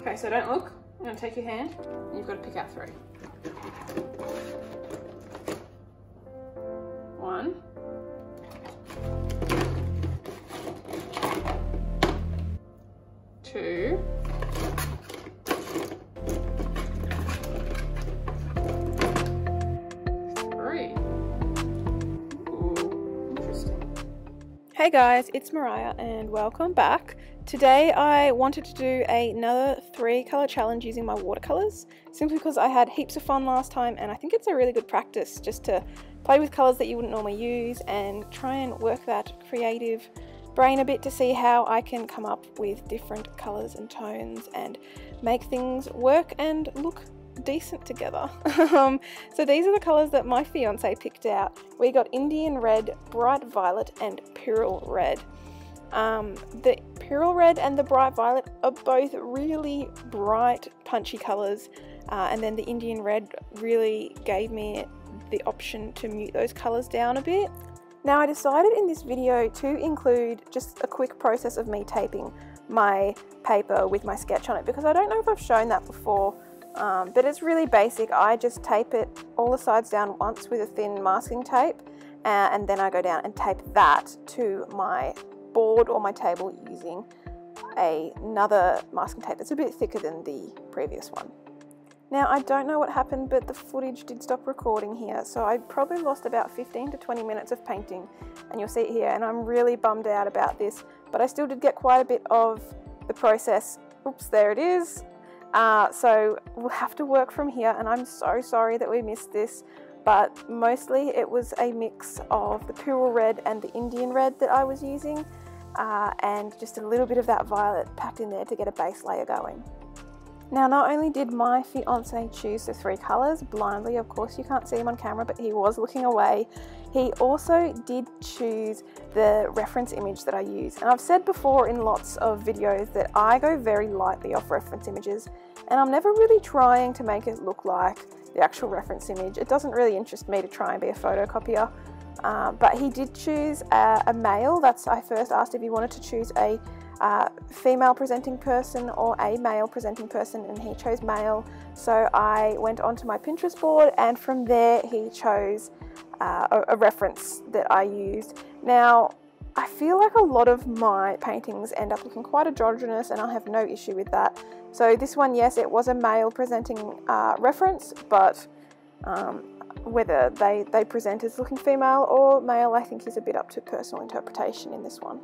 Okay, so don't look. I'm going to take your hand and you've got to pick out 3. 1, 2, 3. Ooh, interesting. Hey guys, it's Mariah and welcome back. Today I wanted to do another 3 colour challenge using my watercolours, simply because I had heaps of fun last time and I think it's a really good practice just to play with colours that you wouldn't normally use and try and work that creative brain a bit to see how I can come up with different colours and tones and make things work and look decent together. So these are the colours that my fiance picked out. We got Indian Red, Bright Violet and Pyrrole Red. The Pyrrole Red and the Bright Violet are both really bright, punchy colours, and then the Indian Red really gave me the option to mute those colours down a bit. Now I decided in this video to include just a quick process of me taping my paper with my sketch on it, because I don't know if I've shown that before, but it's really basic. I just tape it all the sides down once with a thin masking tape, and then I go down and tape that to my board or my table using another masking tape that's a bit thicker than the previous one. Now I don't know what happened, but the footage did stop recording here, so I probably lost about 15 to 20 minutes of painting, and you'll see it here, and I'm really bummed out about this, but I still did get quite a bit of the process. Oops, there it is. So we'll have to work from here, and I'm so sorry that we missed this, but mostly it was a mix of the Pyrrole Red and the Indian Red that I was using, and just a little bit of that violet packed in there to get a base layer going. Now, not only did my fiance choose the 3 colours blindly, of course you can't see him on camera, but he was looking away, he also did choose the reference image that I use. And I've said before in lots of videos that I go very lightly off reference images, and I'm never really trying to make it look like the actual reference image. It doesn't really interest me to try and be a photocopier. But he did choose a male. I first asked if he wanted to choose a female presenting person or a male presenting person, and he chose male. So I went onto my Pinterest board, and from there he chose a reference that I used. Now I feel like a lot of my paintings end up looking quite androgynous, and I have no issue with that. So this one, yes, it was a male presenting reference, but whether they present as looking female or male, I think is a bit up to personal interpretation in this one.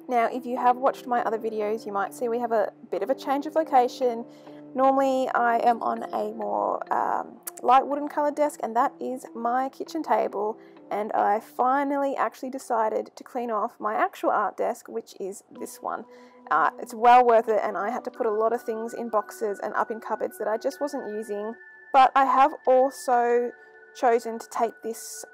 Now, if you have watched my other videos, you might see we have a bit of a change of location. Normally I am on a more light wooden coloured desk, and that is my kitchen table, and I finally actually decided to clean off my actual art desk, which is this one. It's well worth it, and I had to put a lot of things in boxes and up in cupboards that I just wasn't using. But I have also chosen to take this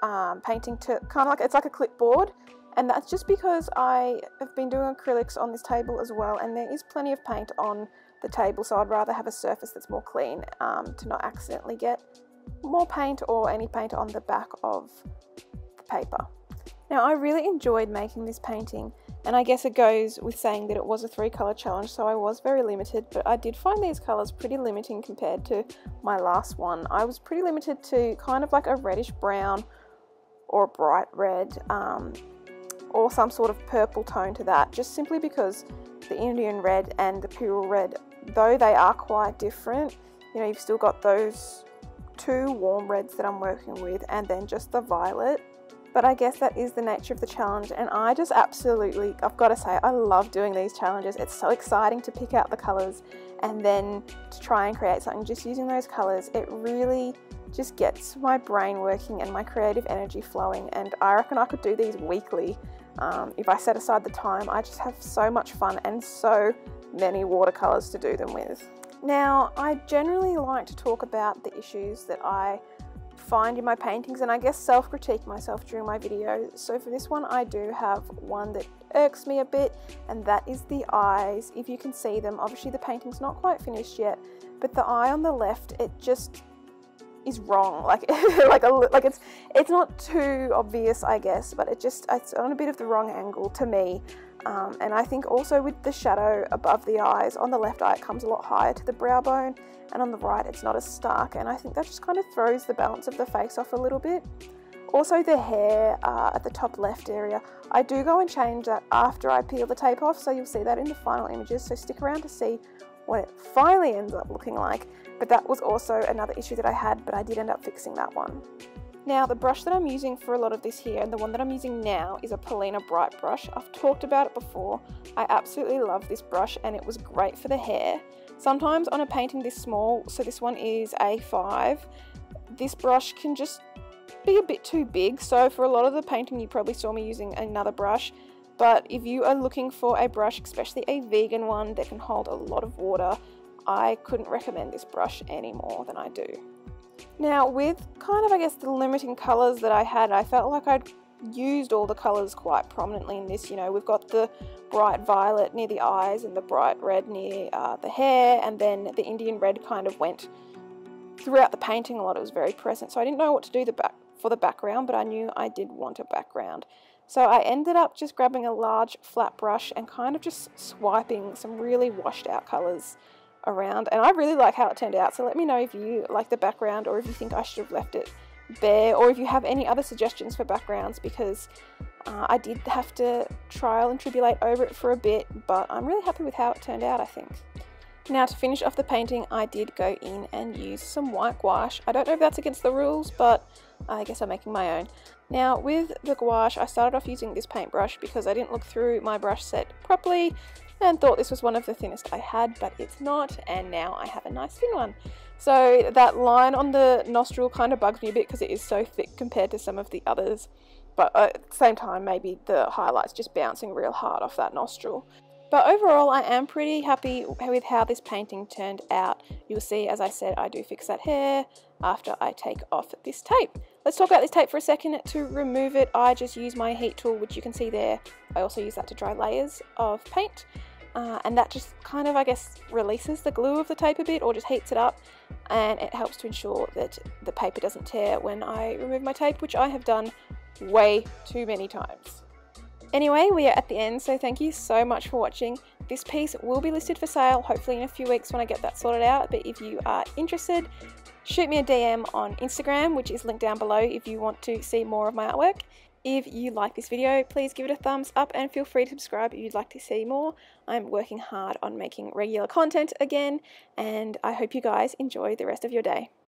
painting to kind of like, it's like a clipboard, and that's just because I have been doing acrylics on this table as well, and there is plenty of paint on the table, so I'd rather have a surface that's more clean to not accidentally get more paint or any paint on the back of the paper. Now I really enjoyed making this painting, and I guess it goes with saying that it was a 3 colour challenge, so I was very limited, but I did find these colours pretty limiting compared to my last one. I was pretty limited to kind of like a reddish brown or a bright red, or some sort of purple tone to that, just simply because the Indian Red and the Pyrrole Red, though they are quite different, you know, you've still got those 2 warm reds that I'm working with, and then just the violet. But I guess that is the nature of the challenge, and I just absolutely, I've got to say, I love doing these challenges. It's so exciting to pick out the colours and then to try and create something just using those colours. It really just gets my brain working and my creative energy flowing, and I reckon I could do these weekly if I set aside the time. I just have so much fun and so many watercolours to do them with. Now, I generally like to talk about the issues that I find in my paintings, and I guess self-critique myself during my videos. So for this one I do have one that irks me a bit, and that is the eyes. If you can see them, obviously the painting's not quite finished yet, but the eye on the left, is wrong. Like it's not too obvious, I guess, but it's on a bit of the wrong angle to me. And I think also with the shadow above the eyes, on the left eye it comes a lot higher to the brow bone, and on the right it's not as stark, and I think that just kind of throws the balance of the face off a little bit. Also the hair at the top left area, I do go and change that after I peel the tape off, so you'll see that in the final images, so stick around to see what it finally ends up looking like. But that was also another issue that I had, but I did end up fixing that one. Now the brush that I'm using for a lot of this here, and the one that I'm using now, is a Polina Bright brush. I've talked about it before. I absolutely love this brush and it was great for the hair. Sometimes on a painting this small, so this one is A5, this brush can just be a bit too big, so for a lot of the painting you probably saw me using another brush. But if you are looking for a brush, especially a vegan one that can hold a lot of water, I couldn't recommend this brush any more than I do. Now with kind of, I guess, the limiting colours that I had, I felt like I'd used all the colours quite prominently in this. You know, we've got the bright violet near the eyes and the bright red near the hair, and then the Indian red kind of went throughout the painting a lot. It was very present, so I didn't know what to do for the background, but I knew I did want a background. So I ended up just grabbing a large flat brush and kind of just swiping some really washed out colours around, and I really like how it turned out. So let me know if you like the background, or if you think I should have left it bare, or if you have any other suggestions for backgrounds, because I did have to trial and tribulate over it for a bit, but I'm really happy with how it turned out, I think. Now to finish off the painting, I did go in and use some white gouache. I don't know if that's against the rules, but I guess I'm making my own. Now with the gouache, I started off using this paintbrush because I didn't look through my brush set properly and thought this was one of the thinnest I had, but it's not, and now I have a nice thin one. So that line on the nostril kind of bugs me a bit because it is so thick compared to some of the others, but at the same time maybe the highlight's just bouncing real hard off that nostril. But overall I am pretty happy with how this painting turned out. You'll see, as I said, I do fix that hair after I take off this tape. Let's talk about this tape for a second. To remove it, I just use my heat tool, which you can see there. I also use that to dry layers of paint. And that just kind of, I guess, releases the glue of the tape a bit, or just heats it up, and it helps to ensure that the paper doesn't tear when I remove my tape, which I have done way too many times. Anyway, we are at the end, so thank you so much for watching. This piece will be listed for sale, hopefully in a few weeks when I get that sorted out, but if you are interested, shoot me a DM on Instagram, which is linked down below if you want to see more of my artwork. If you like this video, please give it a thumbs up and feel free to subscribe if you'd like to see more. I'm working hard on making regular content again, and I hope you guys enjoy the rest of your day.